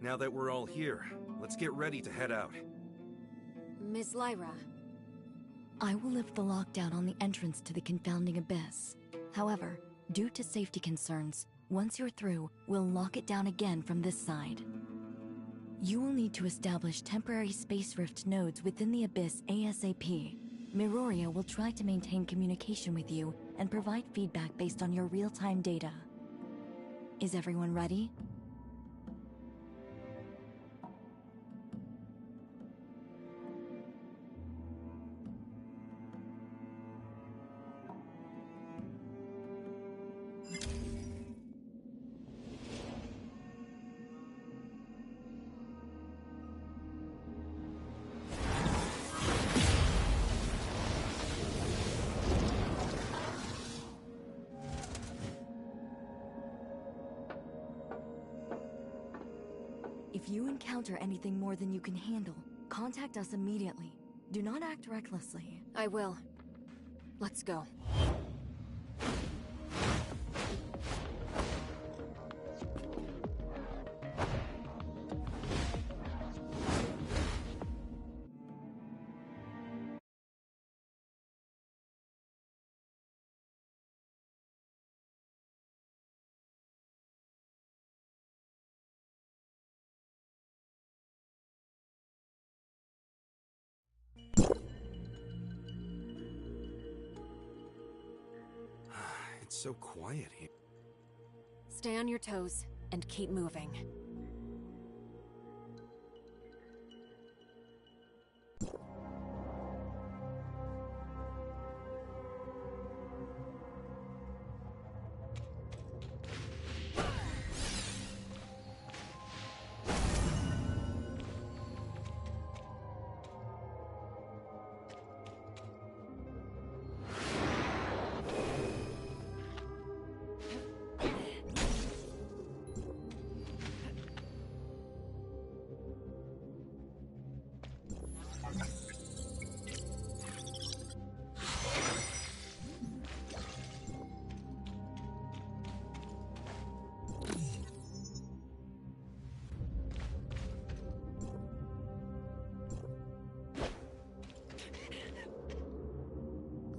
Now that we're all here, let's get ready to head out. Miss Lyra. I will lift the lockdown on the entrance to the confounding abyss. However, due to safety concerns, once you're through, we'll lock it down again from this side. You will need to establish temporary space rift nodes within the abyss ASAP. Miroria will try to maintain communication with you and provide feedback based on your real-time data. Is everyone ready? If you encounter anything more than you can handle, contact us immediately. Do not act recklessly. I will. Let's go. It's so quiet here. Stay on your toes and keep moving.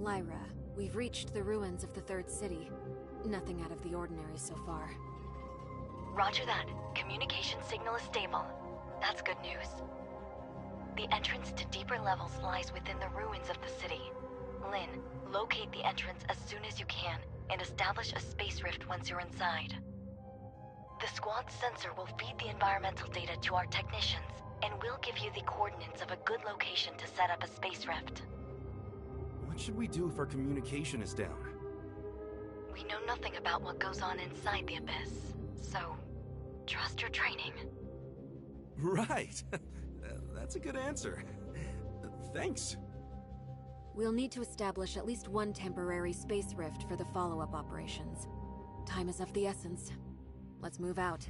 Lyra, we've reached the ruins of the Third City. Nothing out of the ordinary so far. Roger that. Communication signal is stable. That's good news. The entrance to deeper levels lies within the ruins of the city. Lynn, locate the entrance as soon as you can and establish a space rift once you're inside. The squad's sensor will feed the environmental data to our technicians, and we'll give you the coordinates of a good location to set up a space rift. What should we do if our communication is down? We know nothing about what goes on inside the abyss, so trust your training. Right! That's a good answer. Thanks. We'll need to establish at least one temporary space rift for the follow-up operations. Time is of the essence. Let's move out.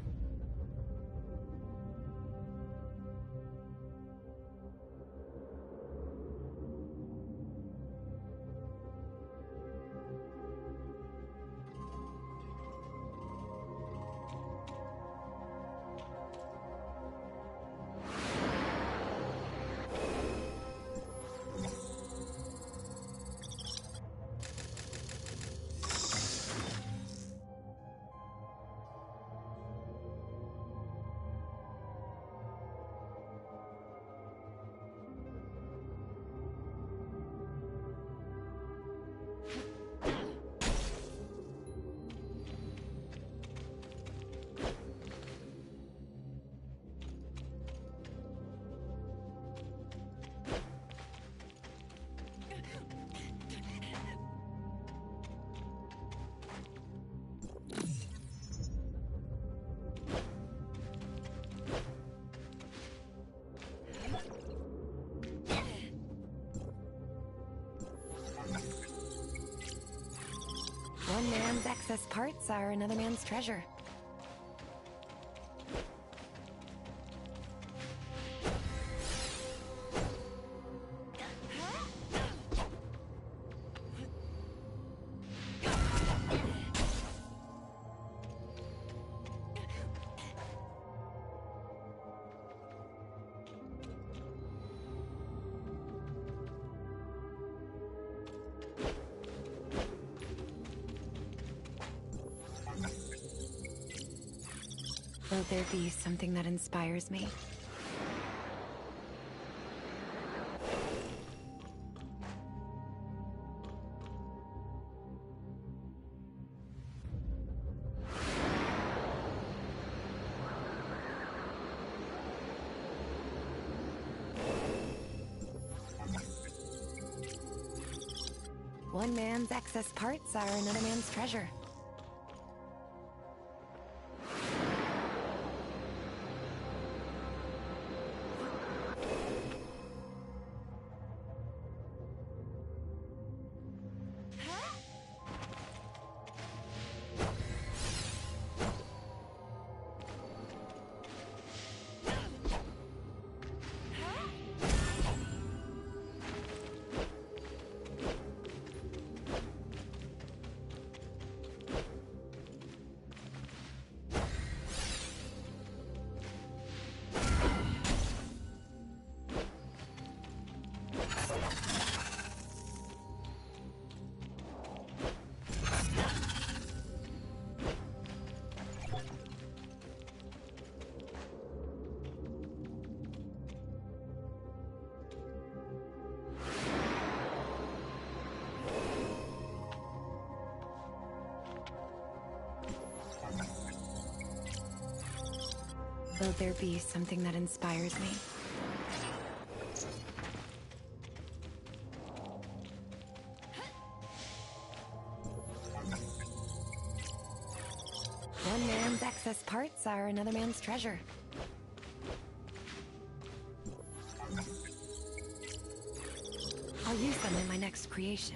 One man's excess parts are another man's treasure. Will there be something that inspires me? One man's excess parts are another man's treasure. Will there be something that inspires me? One man's excess parts are another man's treasure. I'll use them in my next creation.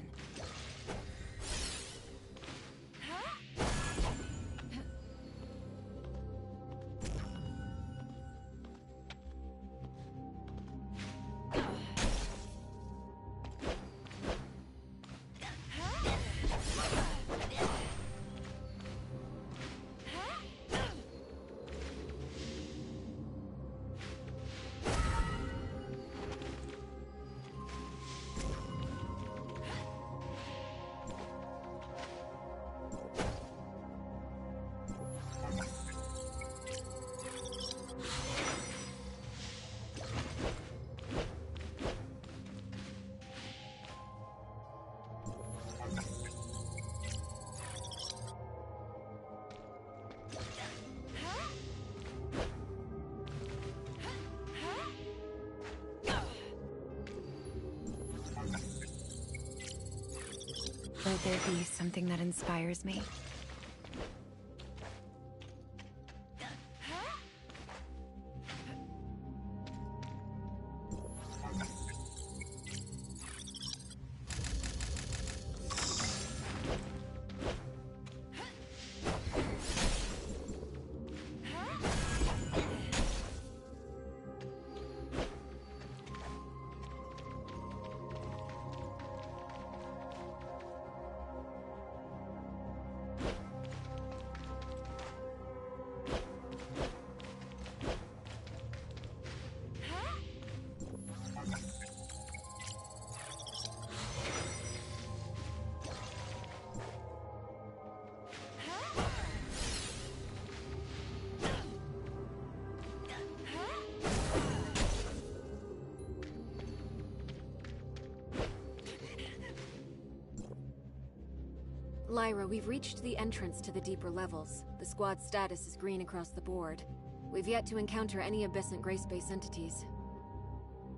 Will there be something that inspires me? Lyra, we've reached the entrance to the deeper levels. The squad's status is green across the board. We've yet to encounter any Abyssant Gray Space entities.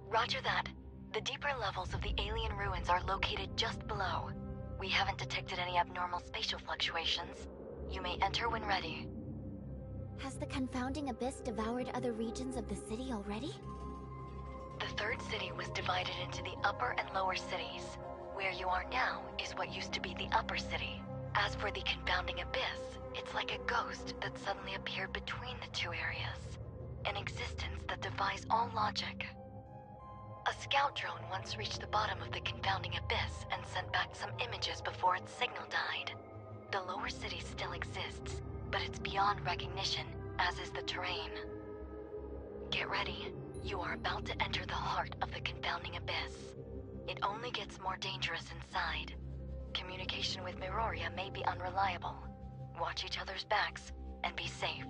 Roger that. The deeper levels of the alien ruins are located just below. We haven't detected any abnormal spatial fluctuations. You may enter when ready. Has the confounding abyss devoured other regions of the city already? The third city was divided into the upper and lower cities. Where you are now is what used to be the upper city. As for the confounding abyss, it's like a ghost that suddenly appeared between the two areas. An existence that defies all logic. A scout drone once reached the bottom of the confounding abyss and sent back some images before its signal died. The lower city still exists, but it's beyond recognition, as is the terrain. Get ready. You are about to enter the heart of the confounding abyss. It only gets more dangerous inside. Communication with Miroria may be unreliable. Watch each other's backs, and be safe.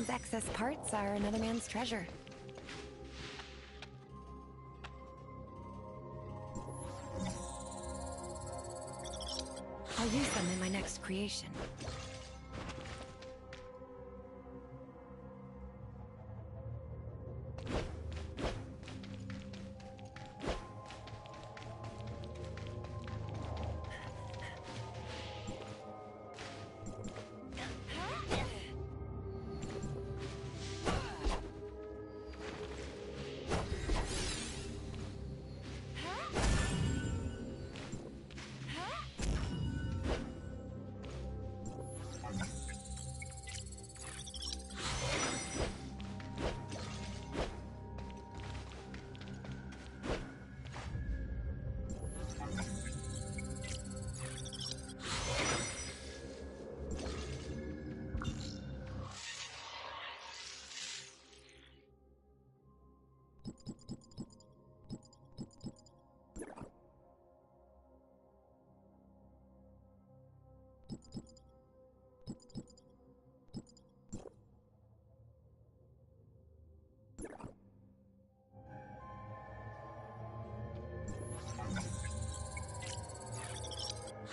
man's excess parts are another man's treasure. I'll use them in my next creation.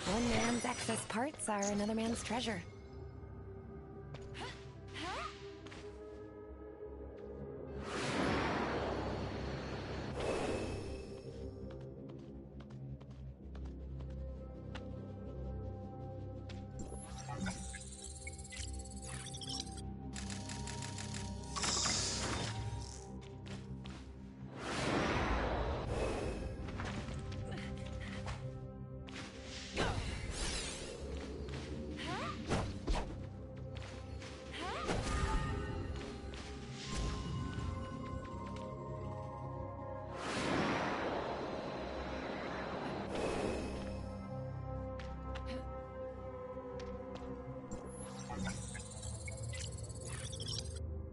One man's excess parts are another man's treasure.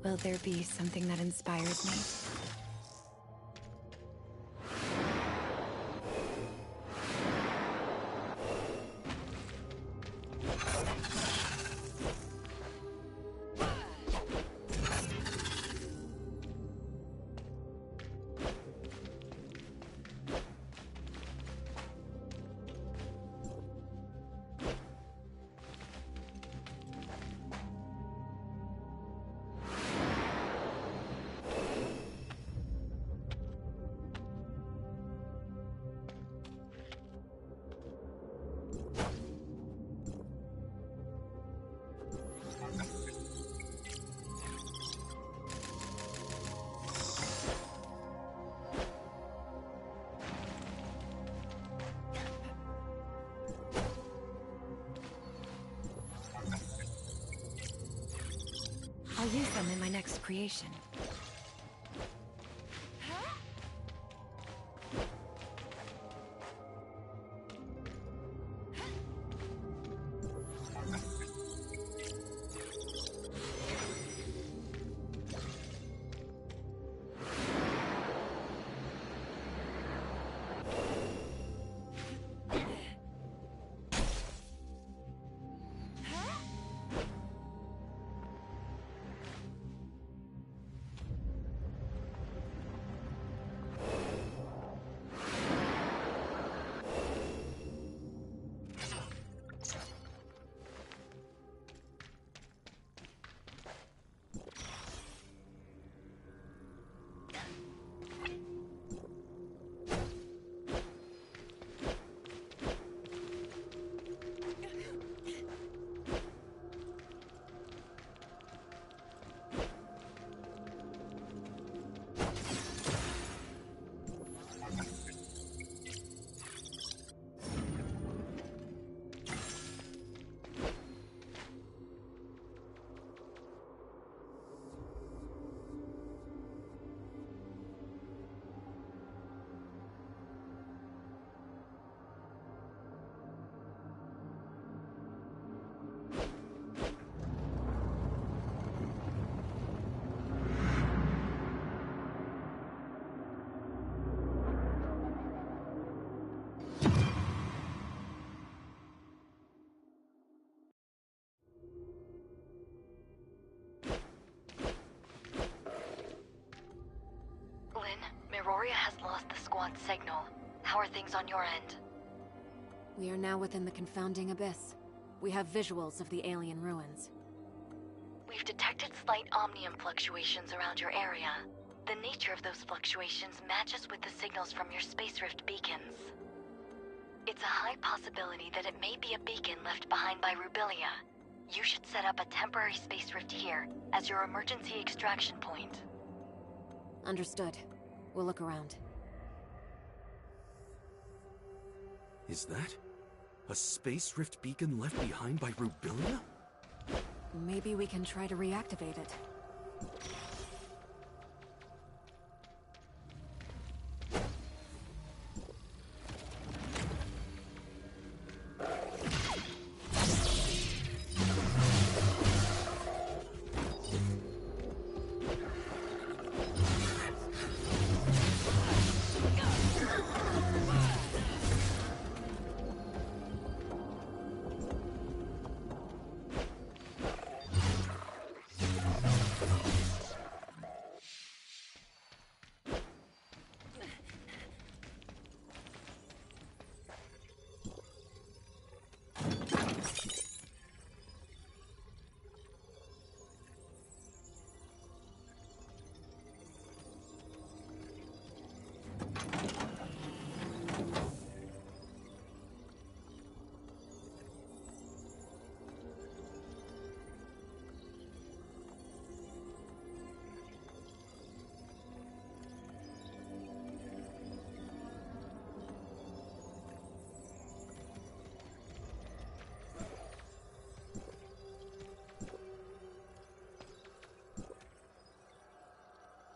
Will there be something that inspires me? I'll use them in my next creation. Aurora has lost the squad's signal. How are things on your end? We are now within the confounding abyss. We have visuals of the alien ruins. We've detected slight omnium fluctuations around your area. The nature of those fluctuations matches with the signals from your Space Rift beacons. It's a high possibility that it may be a beacon left behind by Rubilia. You should set up a temporary Space Rift here as your emergency extraction point. Understood. We'll look around. Is that a Space Rift beacon left behind by Rubilia? Maybe we can try to reactivate it.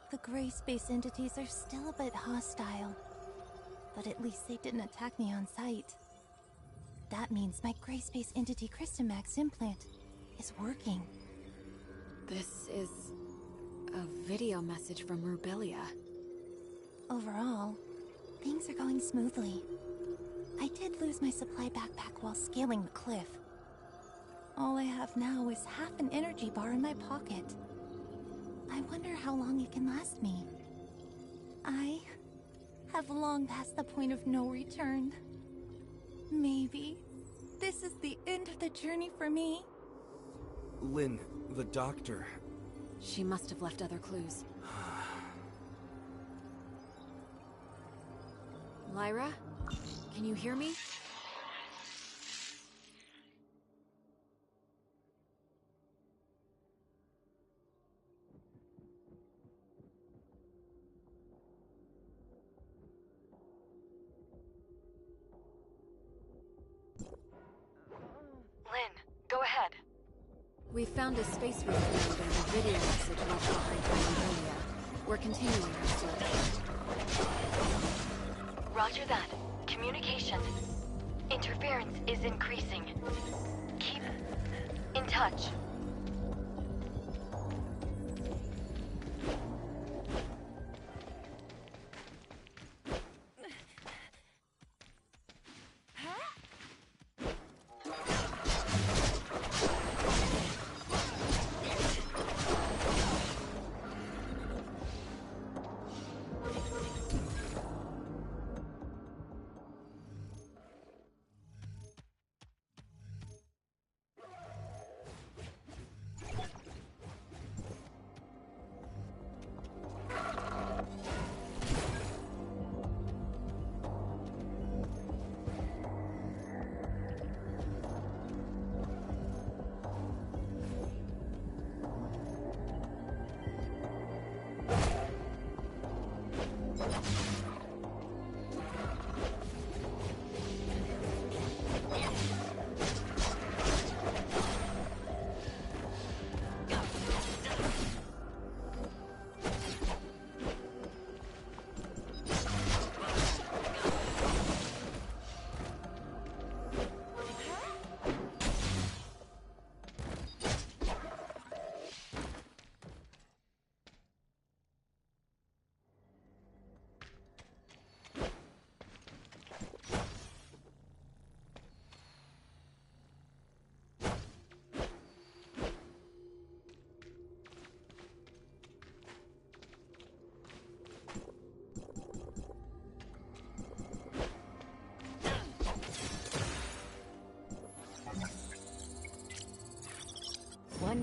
The gray space entities are still a bit hostile, but at least they didn't attack me on sight. That means my gray space entity Crystamax implant is working. This is a video message from Rubilia. Overall, things are going smoothly. I did lose my supply backpack while scaling the cliff. All I have now is half an energy bar in my pocket. I wonder how long it can last me. I have long passed the point of no return. Maybe this is the end of the journey for me. Lynn, the doctor. She must have left other clues. Lyra? Can you hear me? Lynn, go ahead. We found a space rift node and a video message left behind by Rubilia. We're continuing our search. Roger that. Communication. Interference is increasing. Keep in touch.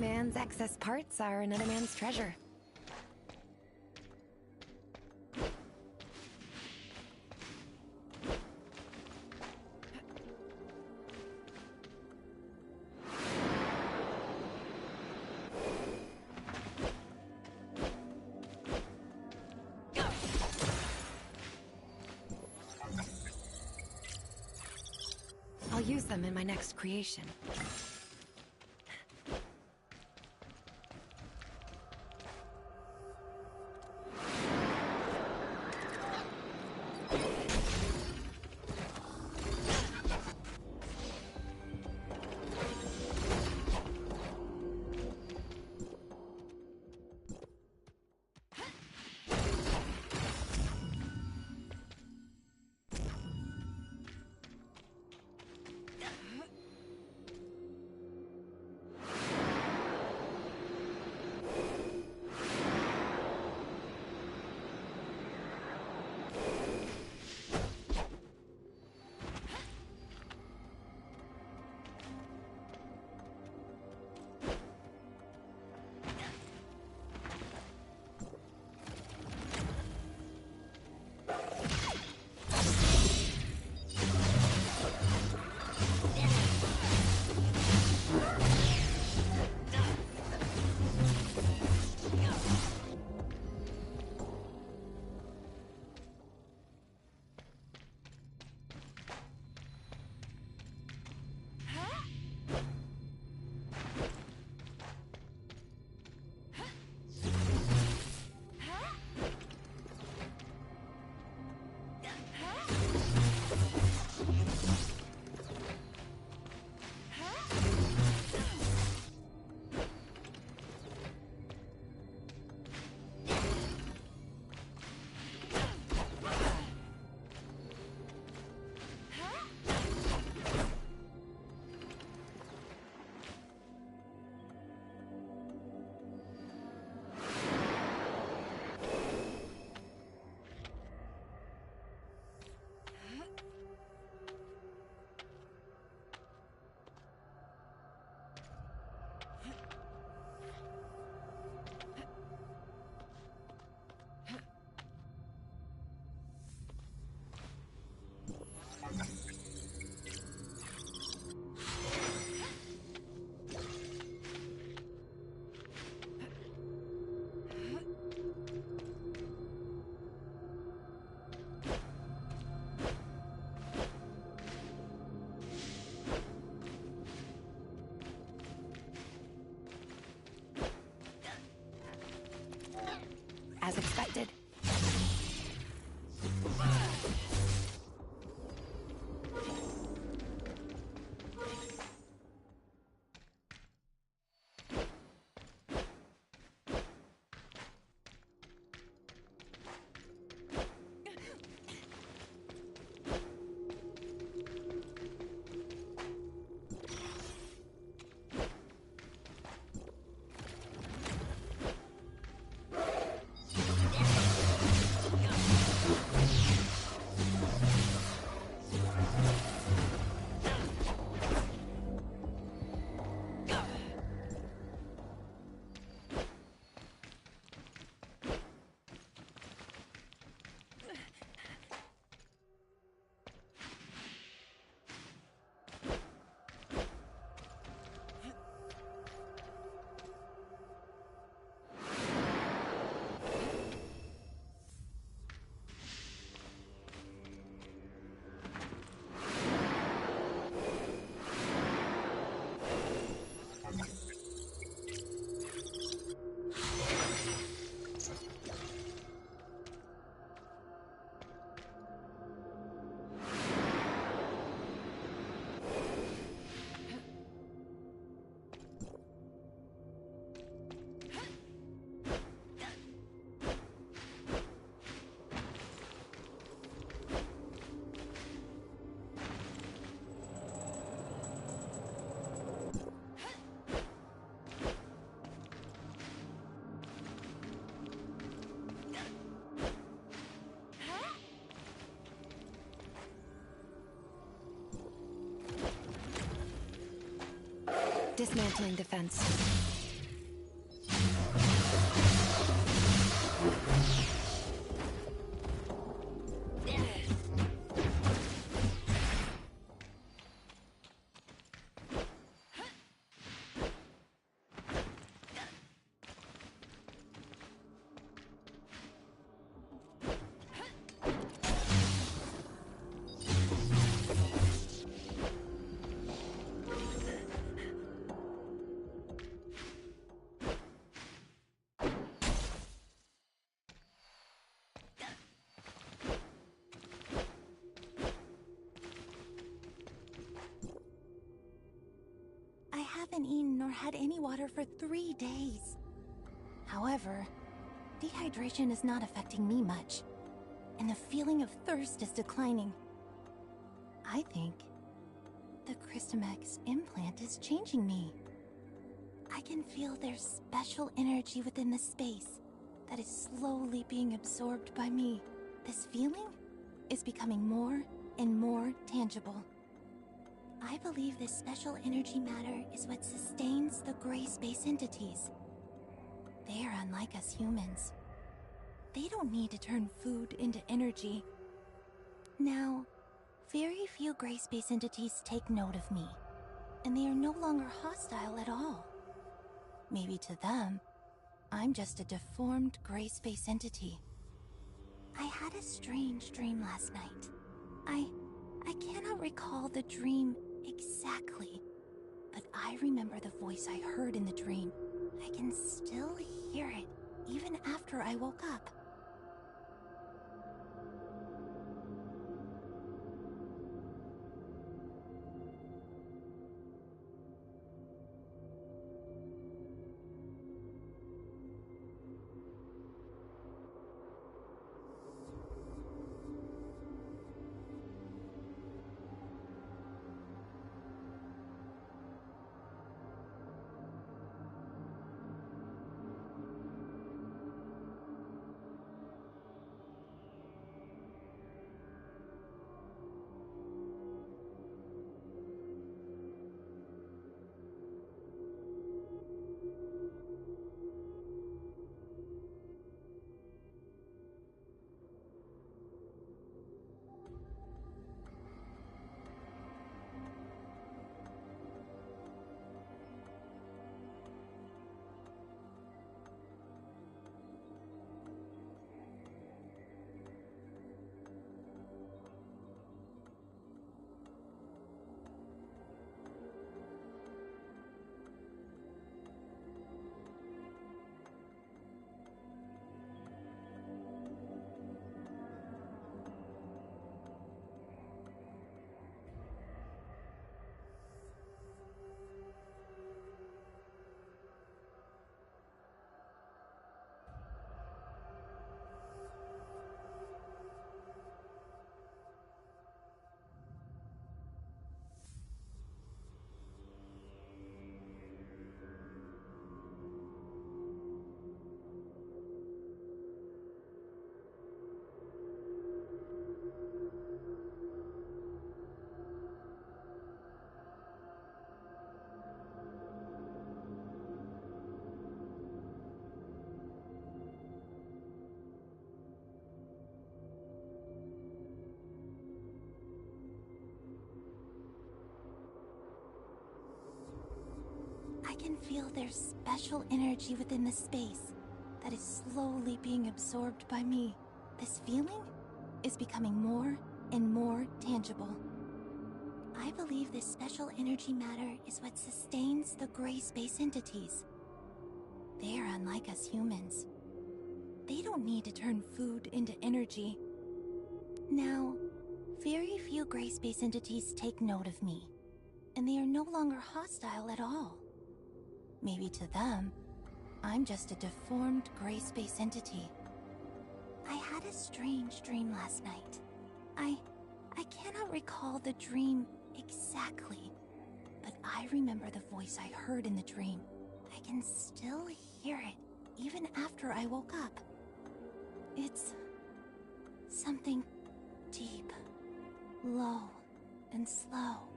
man's excess parts are another man's treasure. I'll use them in my next creation. As expected. Dismantling defense. haven't eaten or had any water for 3 days. However, dehydration is not affecting me much, and the feeling of thirst is declining. I think the Christomax implant is changing me. I can feel there's special energy within the space that is slowly being absorbed by me. This feeling is becoming more and more tangible. I believe this special energy matter is what sustains the gray space entities. They are unlike us humans. They don't need to turn food into energy. Now, very few gray space entities take note of me, and they are no longer hostile at all. Maybe to them, I'm just a deformed gray space entity. I had a strange dream last night. I cannot recall the dream exactly, but I remember the voice I heard in the dream. I can still hear it, even after I woke up. I can feel there's special energy within the space that is slowly being absorbed by me. This feeling is becoming more and more tangible. I believe this special energy matter is what sustains the gray space entities. They are unlike us humans. They don't need to turn food into energy. Now, very few gray space entities take note of me, and they are no longer hostile at all. Maybe to them, I'm just a deformed gray space entity. I had a strange dream last night. I cannot recall the dream exactly, but I remember the voice I heard in the dream. I can still hear it, even after I woke up. It's something deep, low, and slow.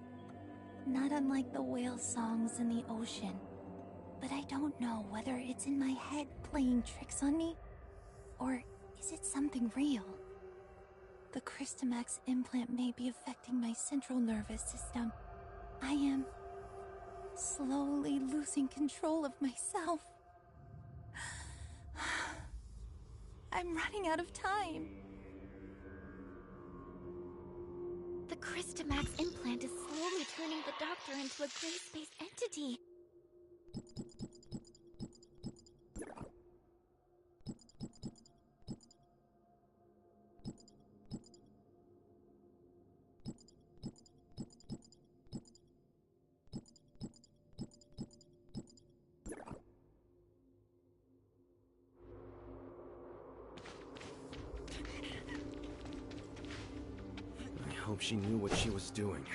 Not unlike the whale songs in the ocean. But I don't know whether it's in my head playing tricks on me, or is it something real? The Christomax implant may be affecting my central nervous system. I am slowly losing control of myself. I'm running out of time. The Christomax implant is slowly turning the doctor into a gray space entity. hope she knew what she was doing.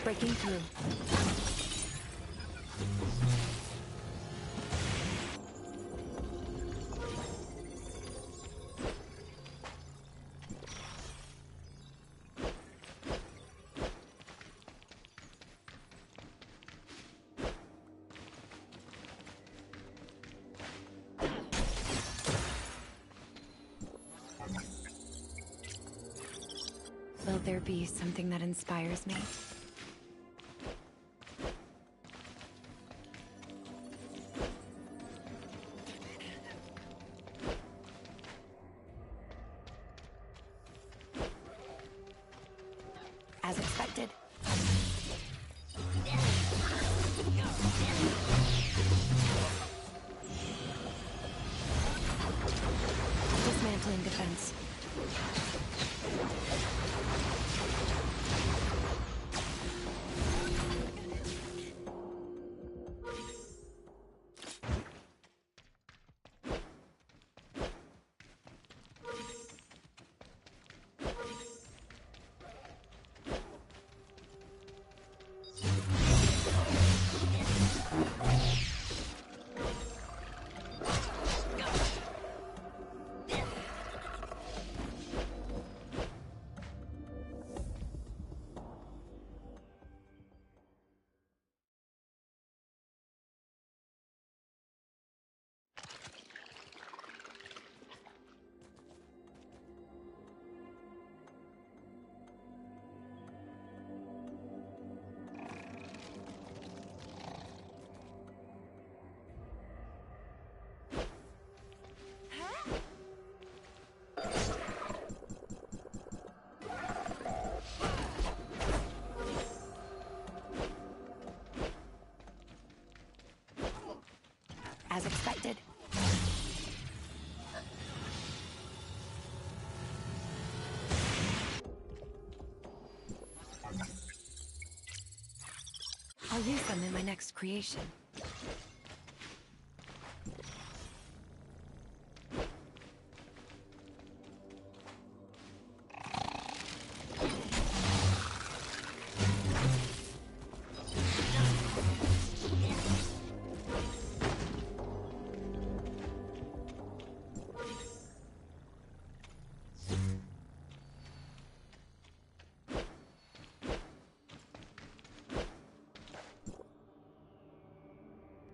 Breaking through. Will there be something that inspires me? As expected. Dismantling defense. As expected. I'll use them in my next creation.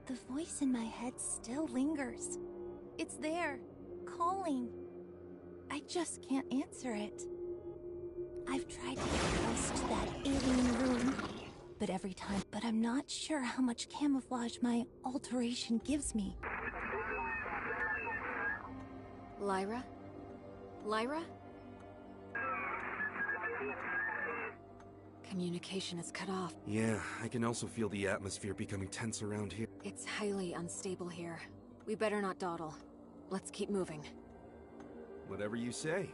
The voice in my head still lingers. It's there, calling. I just can't answer it. I've tried to get close to that alien room, but every time, I'm not sure how much camouflage my alteration gives me. Lyra? Lyra? Communication is cut off. Yeah, I can also feel the atmosphere becoming tense around here. It's highly unstable here. We better not dawdle. Let's keep moving. Whatever you say.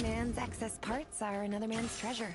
One man's excess parts are another man's treasure.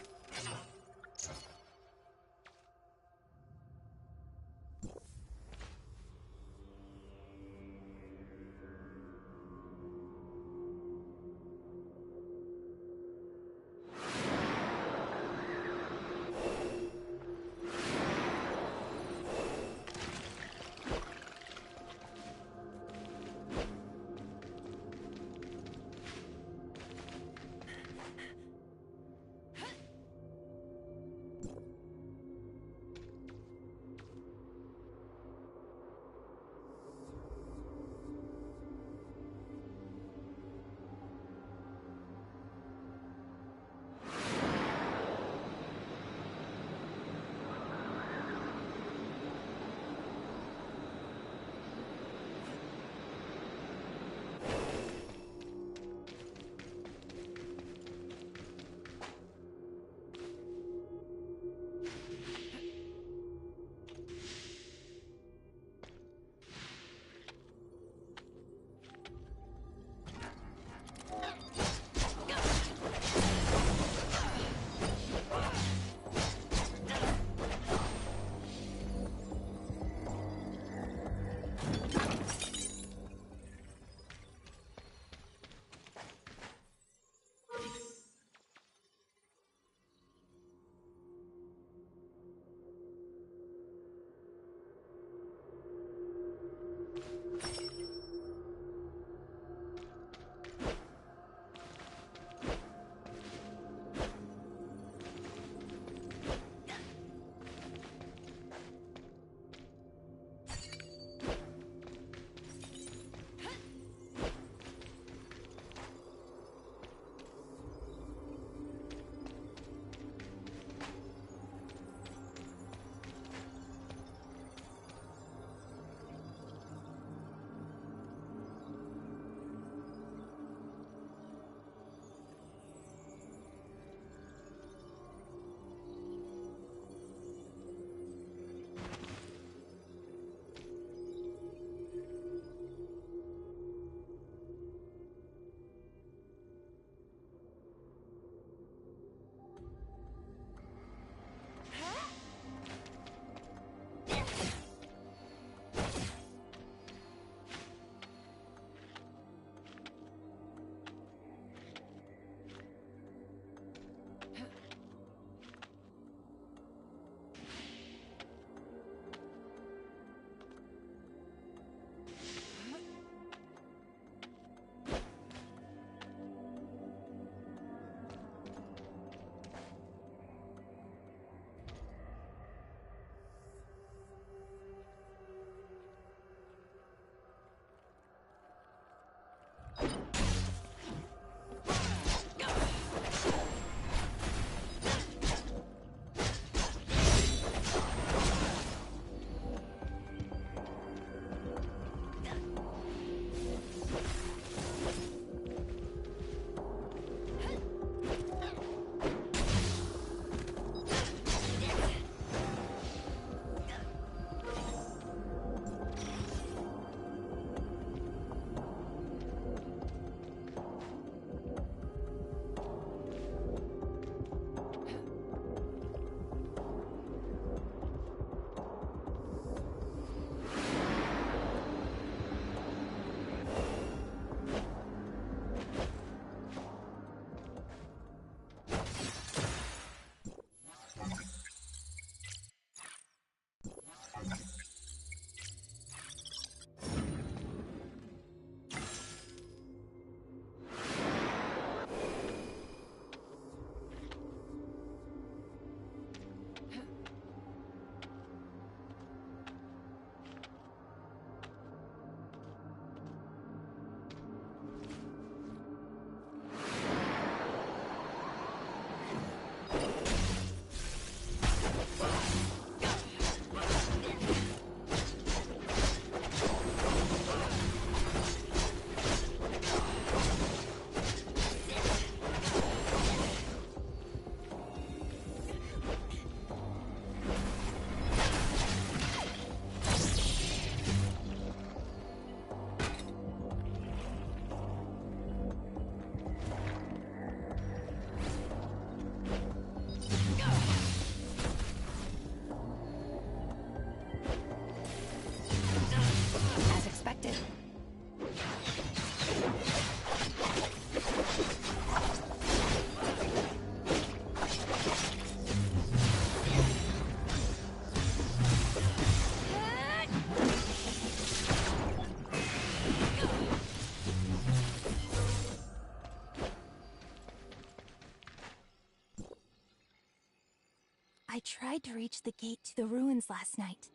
I tried to reach the gate to the ruins last night.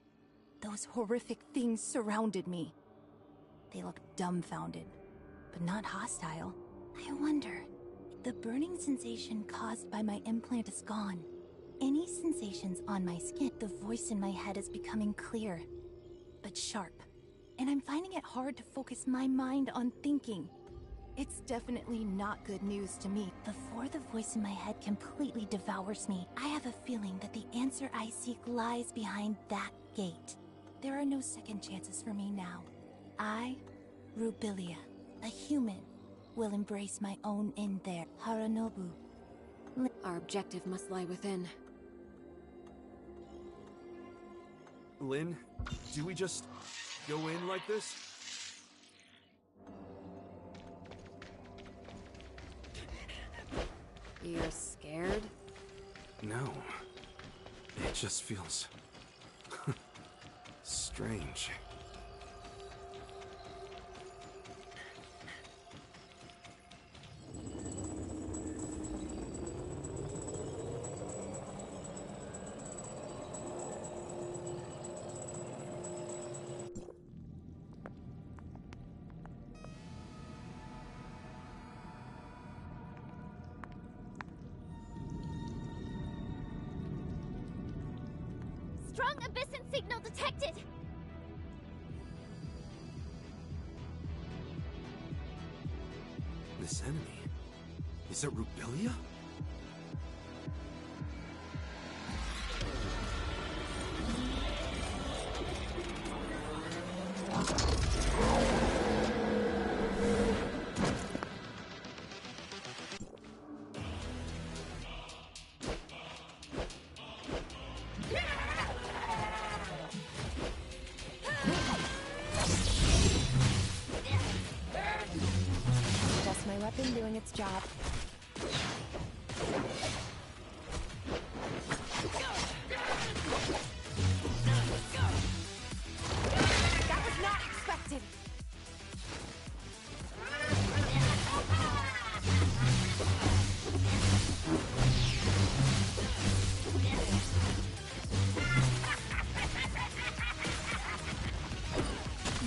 Those horrific things surrounded me. They looked dumbfounded, but not hostile. I wonder, the burning sensation caused by my implant is gone. Any sensations on my skin, the voice in my head is becoming clear, but sharp. And I'm finding it hard to focus my mind on thinking. It's definitely not good news to me. Before the voice in my head completely devours me, I have a feeling that the answer I seek lies behind that gate. There are no second chances for me now. I, Rubilia, a human, will embrace my own end there. Haranobu. Our objective must lie within. Lynn, do we just go in like this? You're scared? No. It just feels... strange. Strong Abyssin signal detected! This enemy... is it Rubilia? Just my weapon doing its job. That was not expected!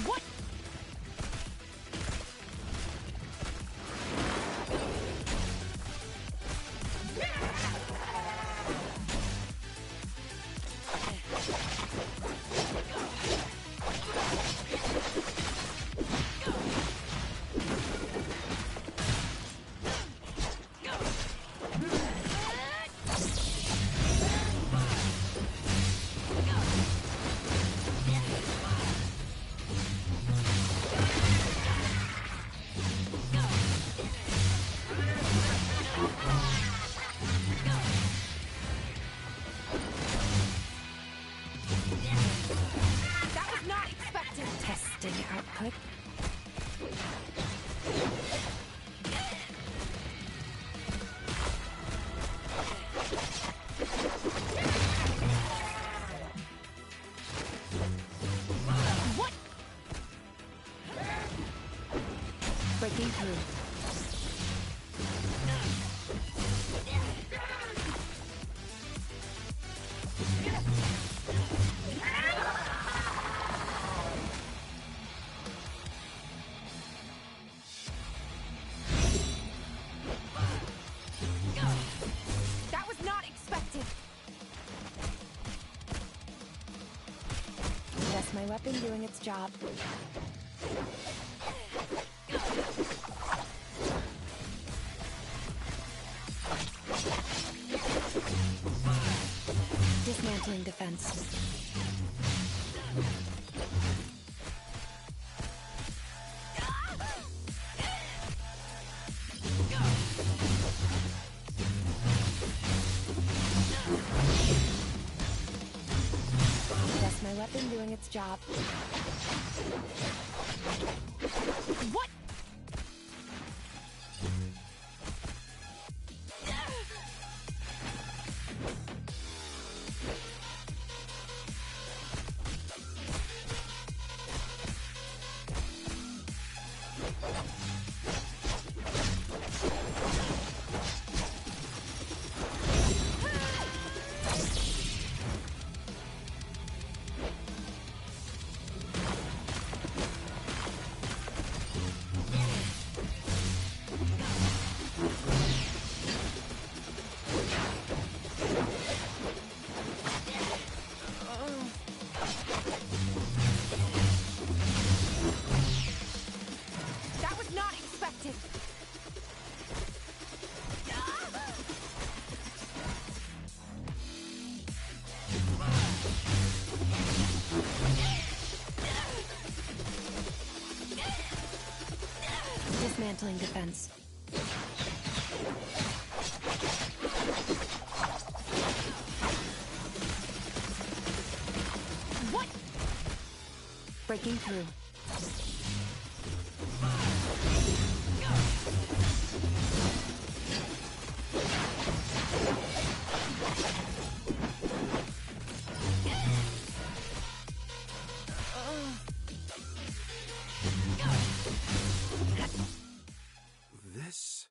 What? That was not expected! Testing output. What? Breaking through. That was not expected! Just my weapon doing its job. Dismantling defense. Just my weapon doing its job. What? unexpected! Dismantling defense. What? Breaking through. This?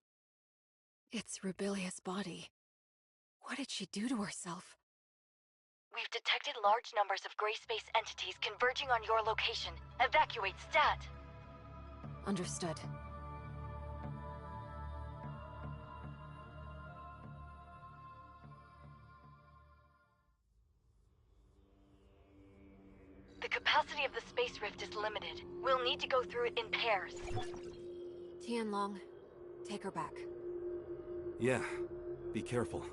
It's Rubilia's body. What did she do to herself? We've detected large numbers of gray space entities converging on your location. Evacuate stat! Understood. The capacity of the space rift is limited. We'll need to go through it in pairs. Tianlong, take her back. Yeah. Be careful.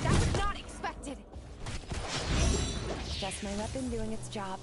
That was not expected! Just my weapon doing its job.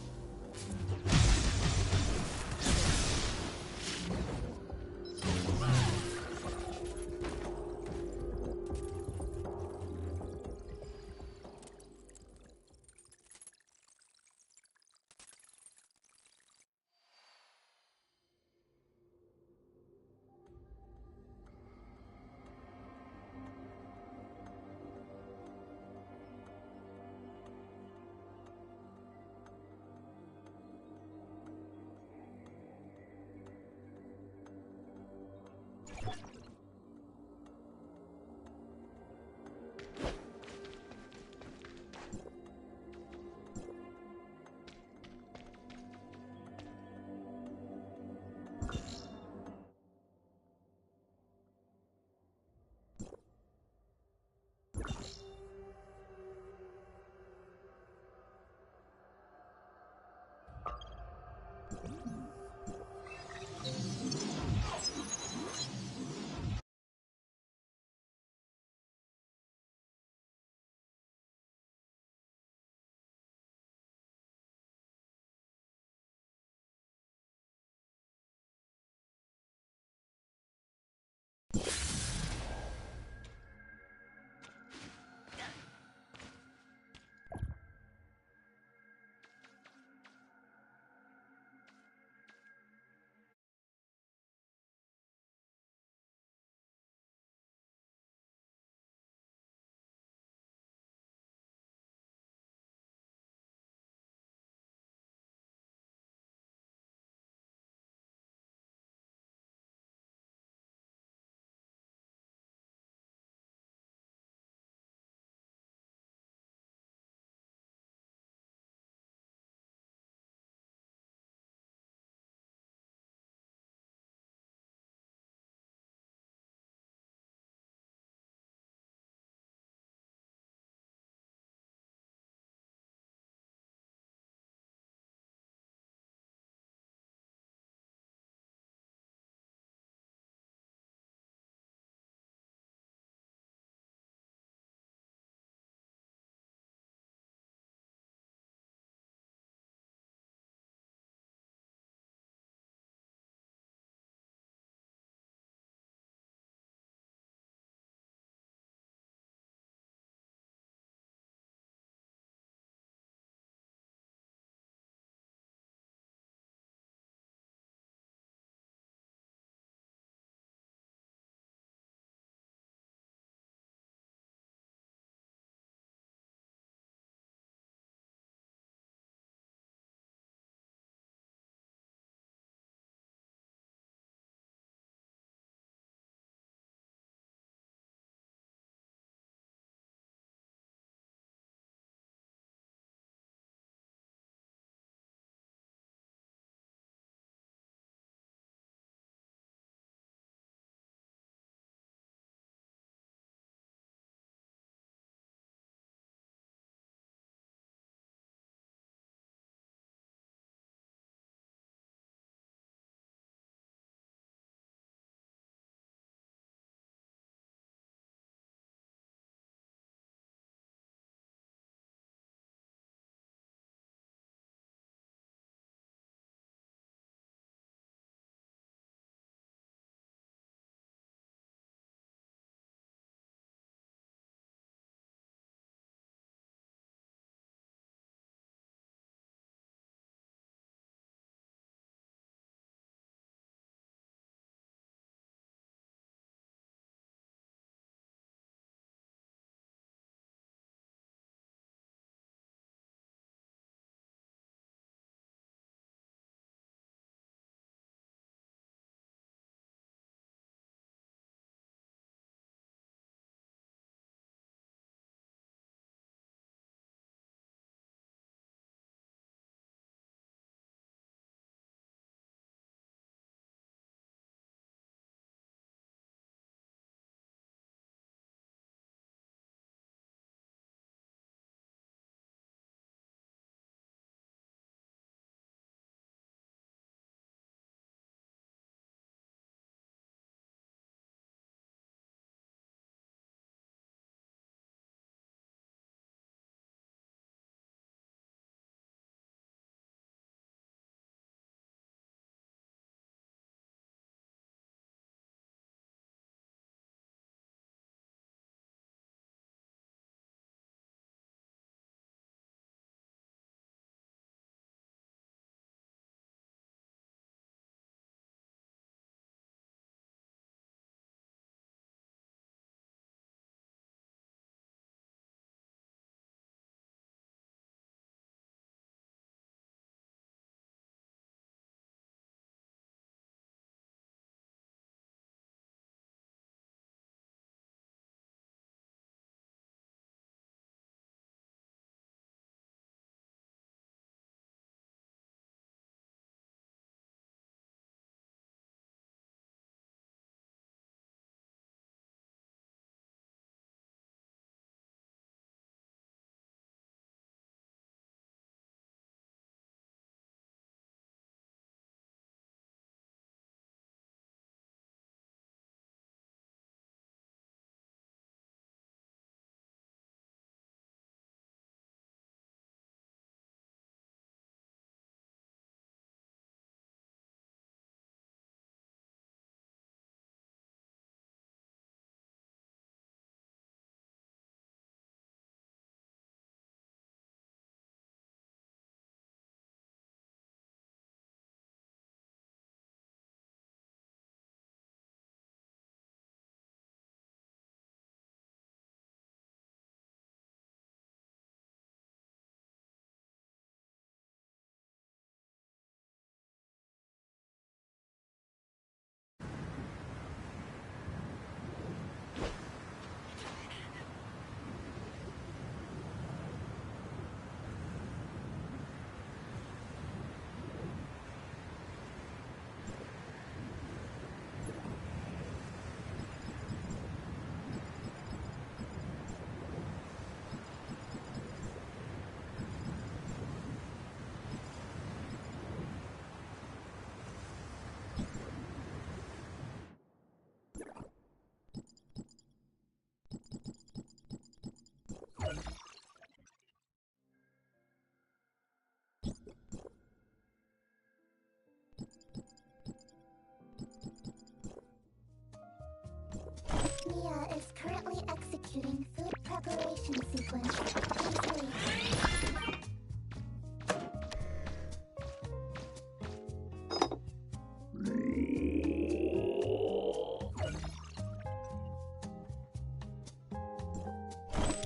preparation sequence. Please wait.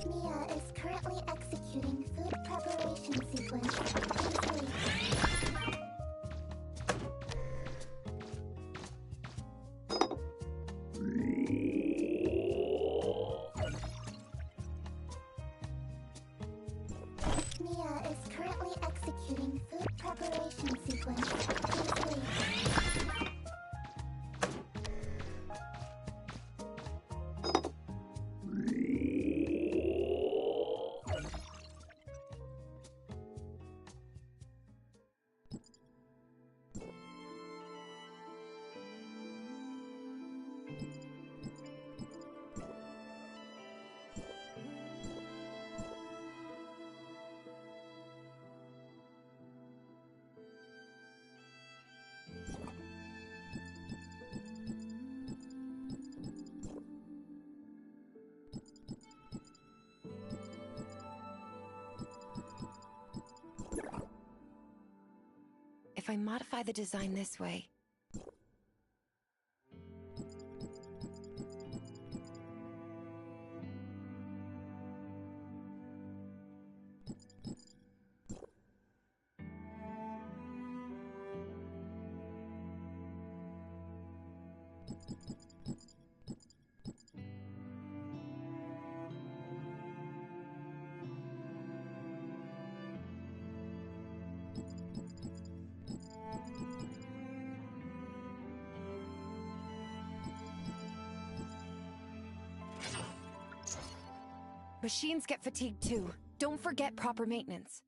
Mia is currently executing food preparation sequence. Please wait. Mia is currently executing food preparation sequence. Please wait. If I modify the design this way... Machines get fatigued too. Don't forget proper maintenance.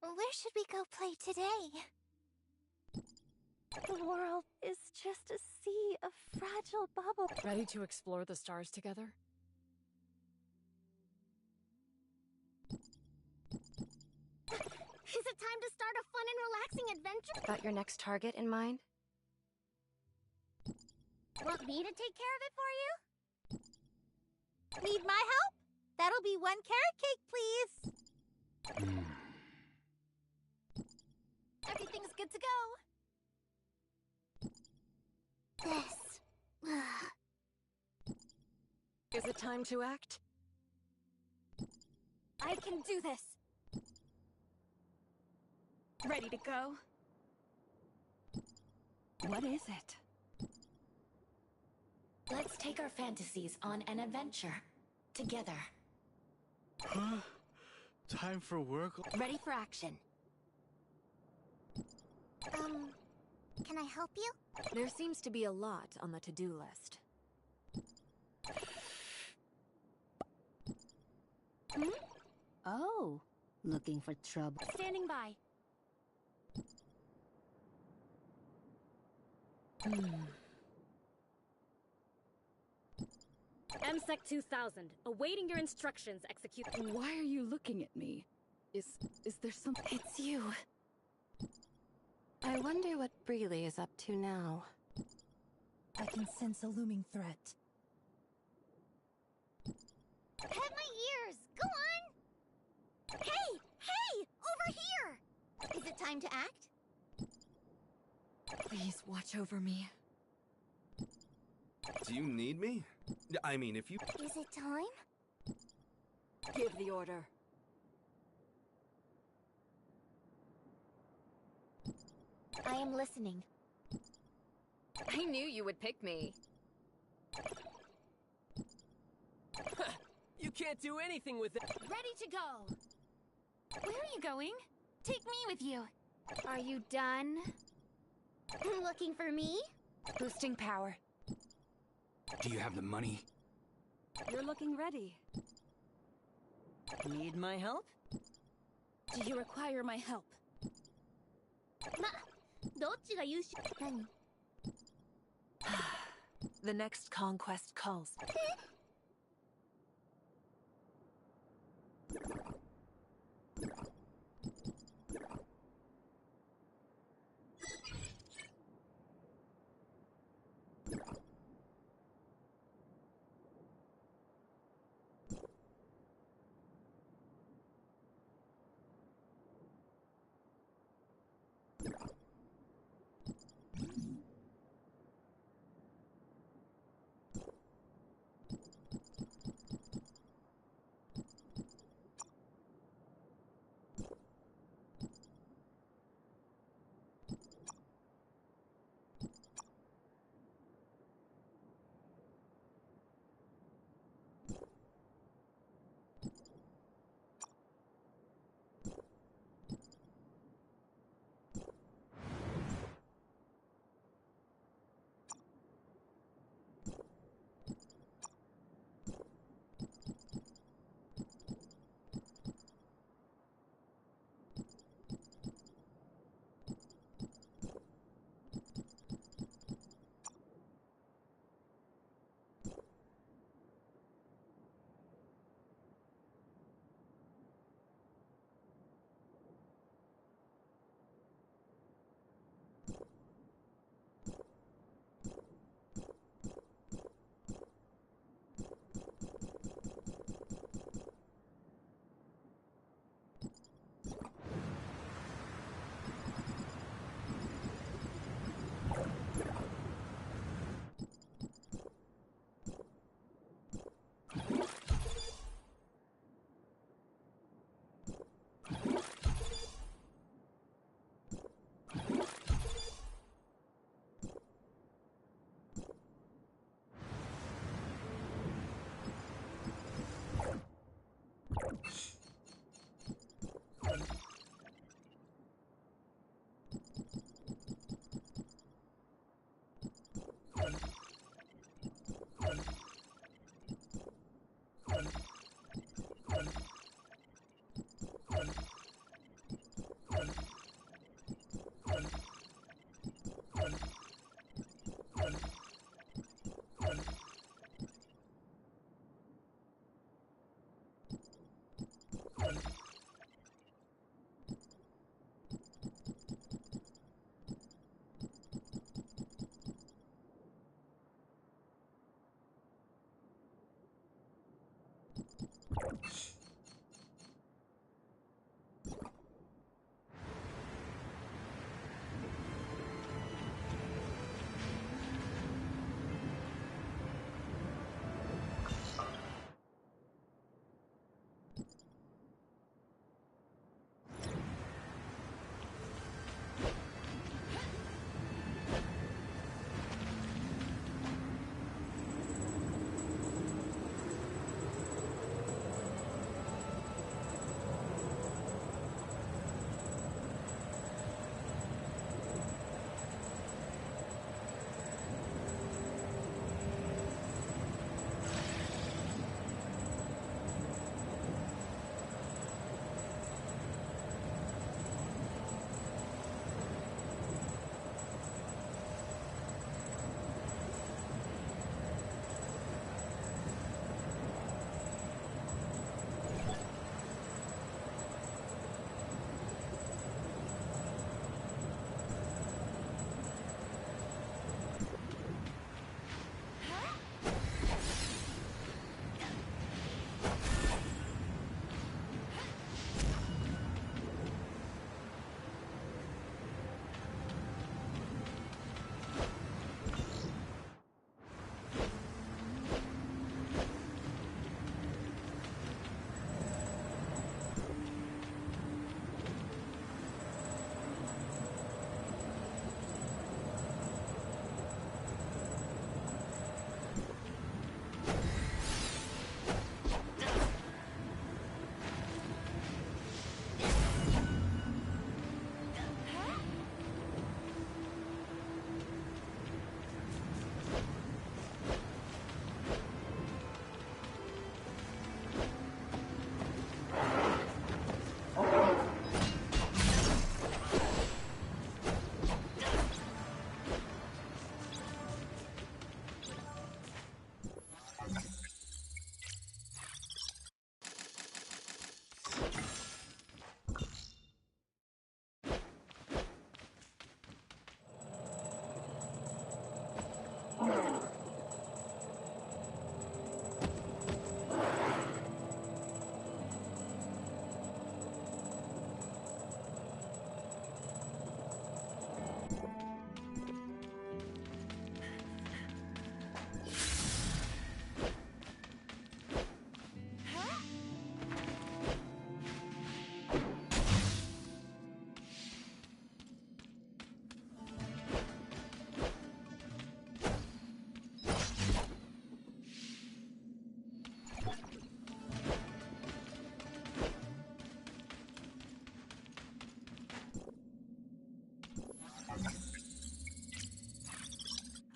Where should we go play today? The world is just a sea of fragile bubbles. Ready to explore the stars together? Is it time to start a fun and relaxing adventure? Got your next target in mind? Want me to take care of it for you? Need my help? That'll be 1 carrot cake, please. Everything's good to go. This. Is it time to act? I can do this. Ready to go? What is it? Let's take our fantasies on an adventure. Together. Huh? Time for work? Ready for action. Can I help you? There seems to be a lot on the to-do list. Oh, looking for trouble. Standing by. MSEC 2000, awaiting your instructions, execute. Why are you looking at me? Is there something? It's you. I wonder what Breely is up to now. I can sense a looming threat. Pet my ears! Go on! Hey! Hey! Over here! Is it time to act? Please watch over me. Do you need me? I mean, if you... Is it time? Give the order. I am listening. I knew you would pick me. You can't do anything with it. Ready to go! Where are you going? Take me with you. Are you done? Looking for me? Boosting power. Do you have the money? You're looking ready. Need my help? Do you require my help? どっちが優秀？何？ The next conquest calls.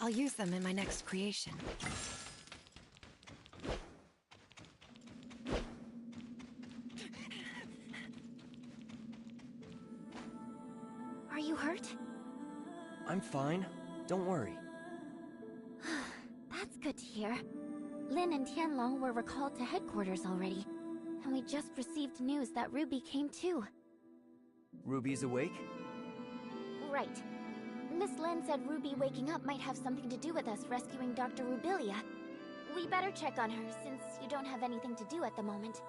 I'll use them in my next creation. Are you hurt? I'm fine. Don't worry. That's good to hear. Lin and Tianlong were recalled to headquarters already. And we just received news that Ruby came too. Ruby's awake? Right. Miss Lin said Ruby waking up might have something to do with us rescuing Dr. Rubilia. We better check on her, since you don't have anything to do at the moment.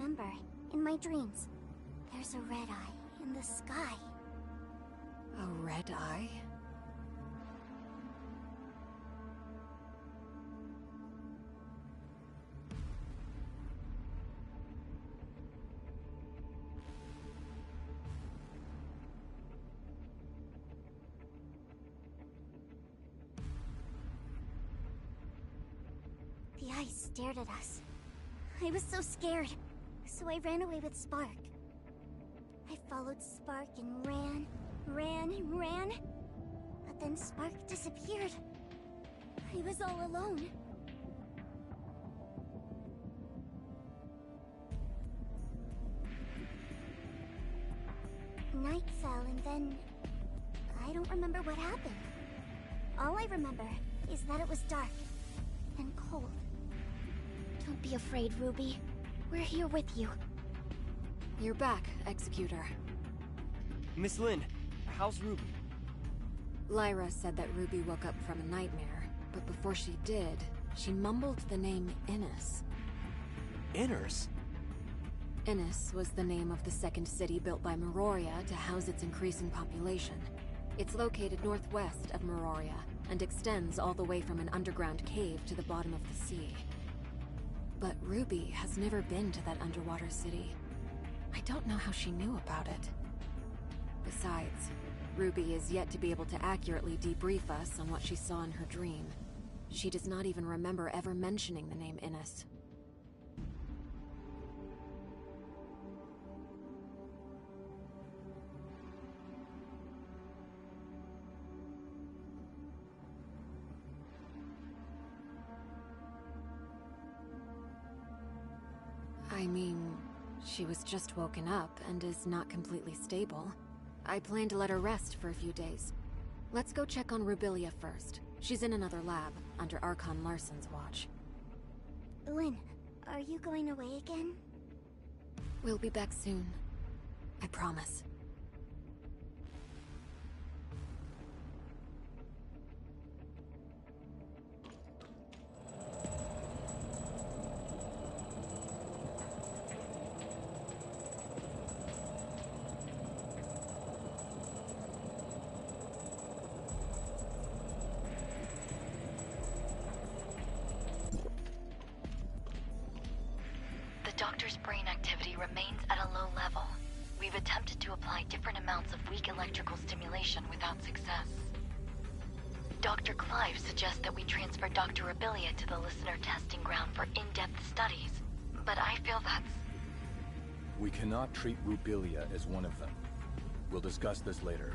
remember, in my dreams, there's a red eye in the sky. A red eye? The eye stared at us. I was so scared, so I ran away with Spark. I followed Spark and ran, and ran. But then Spark disappeared. I was all alone. Night fell and then... I don't remember what happened. All I remember is that it was dark and cold. Don't be afraid, Ruby. We're here with you. You're back, Executor. Miss Lin, how's Ruby? Lyra said that Ruby woke up from a nightmare, but before she did, she mumbled the name Innis. Inners? Innis was the name of the second city built by Meroria to house its increasing population. It's located northwest of Meroria, and extends all the way from an underground cave to the bottom of the sea. But Ruby has never been to that underwater city. I don't know how she knew about it. Besides, Ruby is yet to be able to accurately debrief us on what she saw in her dream. She does not even remember ever mentioning the name Innes. I mean, she was just woken up and is not completely stable. I plan to let her rest for a few days. Let's go check on Rubilia first. She's in another lab, under Archon Larson's watch. Lynn, are you going away again? We'll be back soon. I promise. The doctor's brain activity remains at a low level. We've attempted to apply different amounts of weak electrical stimulation without success. Dr. Clive suggests that we transfer Dr. Rubilia to the listener testing ground for in-depth studies, but I feel that's... We cannot treat Rubilia as one of them. We'll discuss this later.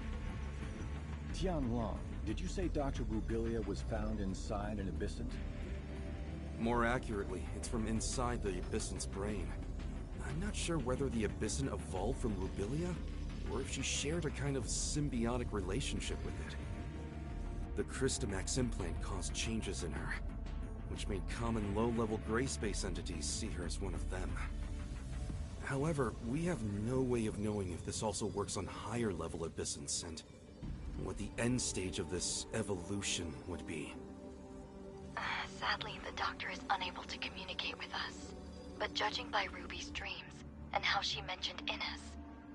Tianlong, did you say Dr. Rubilia was found inside an Abyssant? More accurately, it's from inside the Abyssant's brain. I'm not sure whether the Abyssant evolved from Rubilia, or if she shared a kind of symbiotic relationship with it. The Crystamax implant caused changes in her, which made common low-level gray space entities see her as one of them. However, we have no way of knowing if this also works on higher-level Abyssants, and what the end stage of this evolution would be. Sadly, the doctor is unable to communicate with us. But judging by Ruby's dreams, and how she mentioned Innes,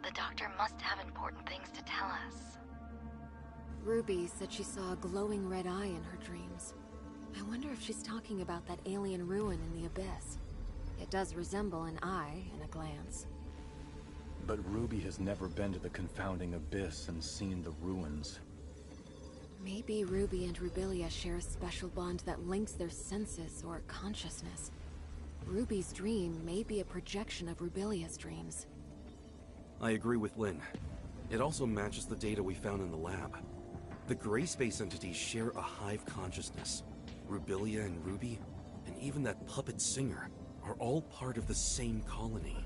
the doctor must have important things to tell us. Ruby said she saw a glowing red eye in her dreams. I wonder if she's talking about that alien ruin in the Abyss. It does resemble an eye in a glance. But Ruby has never been to the confounding Abyss and seen the ruins. Maybe Ruby and Rubilia share a special bond that links their senses or consciousness. Ruby's dream may be a projection of Rubilia's dreams. I agree with Lynn. It also matches the data we found in the lab. The gray space entities share a hive consciousness. Rubilia and Ruby, and even that puppet singer, are all part of the same colony.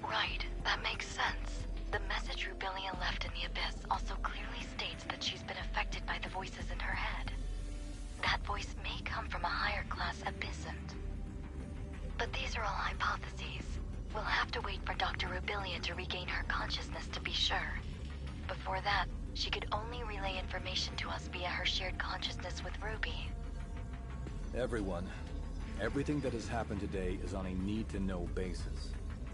Right, that makes sense. The message Rubilia left in the Abyss also clearly states that she's been affected by the voices in her head. That voice may come from a higher class Abyssant. But these are all hypotheses. We'll have to wait for Dr. Rubilia to regain her consciousness to be sure. Before that, she could only relay information to us via her shared consciousness with Ruby. Everyone, everything that has happened today is on a need-to-know basis.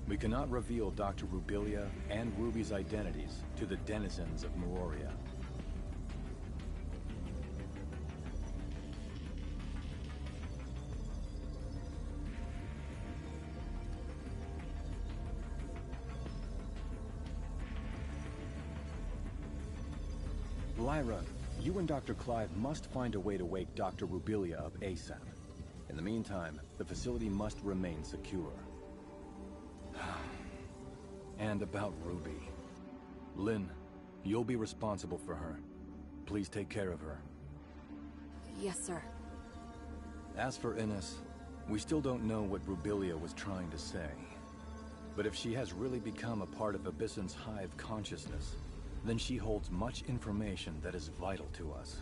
We cannot reveal Dr. Rubilia and Ruby's identities to the denizens of Meroria. Lyra, you and Dr. Clive must find a way to wake Dr. Rubilia up ASAP. In the meantime, the facility must remain secure. And about Ruby. Lynn, you'll be responsible for her. Please take care of her. Yes, sir. As for Innes, we still don't know what Rubilia was trying to say. But if she has really become a part of Abyssant's hive consciousness, then she holds much information that is vital to us.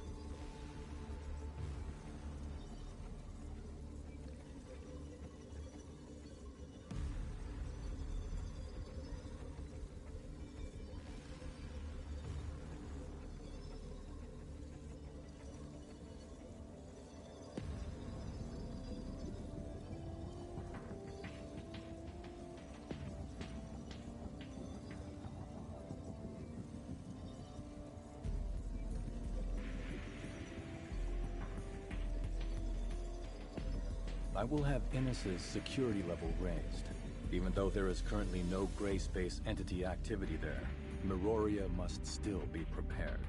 I will have Innes' security level raised. Even though there is currently no gray space entity activity there, Meroria must still be prepared.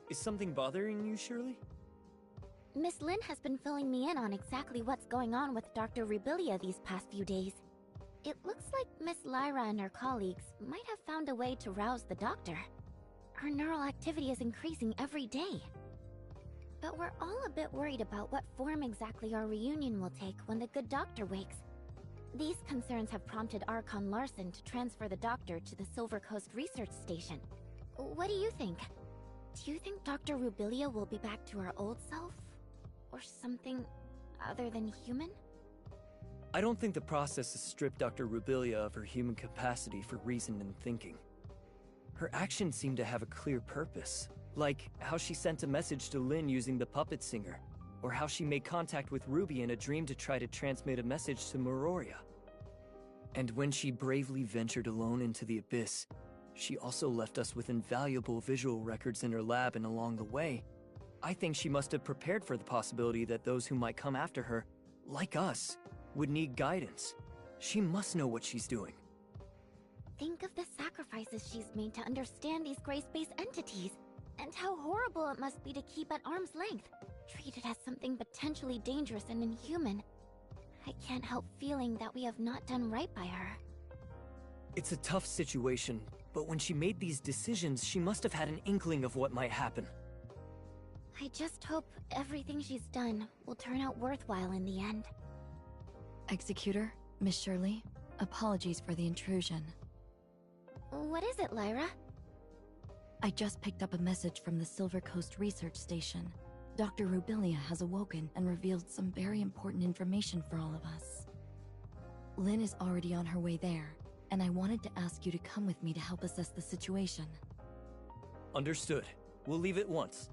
Is something bothering you, Shirley? Miss Lin has been filling me in on exactly what's going on with Dr. Rubilia these past few days. It looks like Miss Lyra and her colleagues might have found a way to rouse the doctor. Her neural activity is increasing every day. But we're all a bit worried about what form exactly our reunion will take when the good doctor wakes. These concerns have prompted Archon Larson to transfer the doctor to the Silver Coast Research Station. What do you think? Do you think Dr. Rubilia will be back to her old self? Or something other than human? I don't think the process has stripped Dr. Rubilia of her human capacity for reason and thinking. Her actions seem to have a clear purpose, like how she sent a message to Lin using the puppet singer, or how she made contact with Ruby in a dream to try to transmit a message to Meroria. And when she bravely ventured alone into the abyss, she also left us with invaluable visual records in her lab, and along the way, I think she must have prepared for the possibility that those who might come after her, like us, would need guidance. She must know what she's doing. Think of the sacrifices she's made to understand these gray space entities, and how horrible it must be to keep at arm's length, treated as something potentially dangerous and inhuman. I can't help feeling that we have not done right by her. It's a tough situation, but when she made these decisions, she must have had an inkling of what might happen. I just hope everything she's done will turn out worthwhile in the end. Executor, Miss Shirley, apologies for the intrusion. What is it, Lyra? I just picked up a message from the Silver Coast Research Station. Dr. Rubilia has awoken and revealed some very important information for all of us. Lin is already on her way there, and I wanted to ask you to come with me to help assess the situation. Understood. We'll leave at once.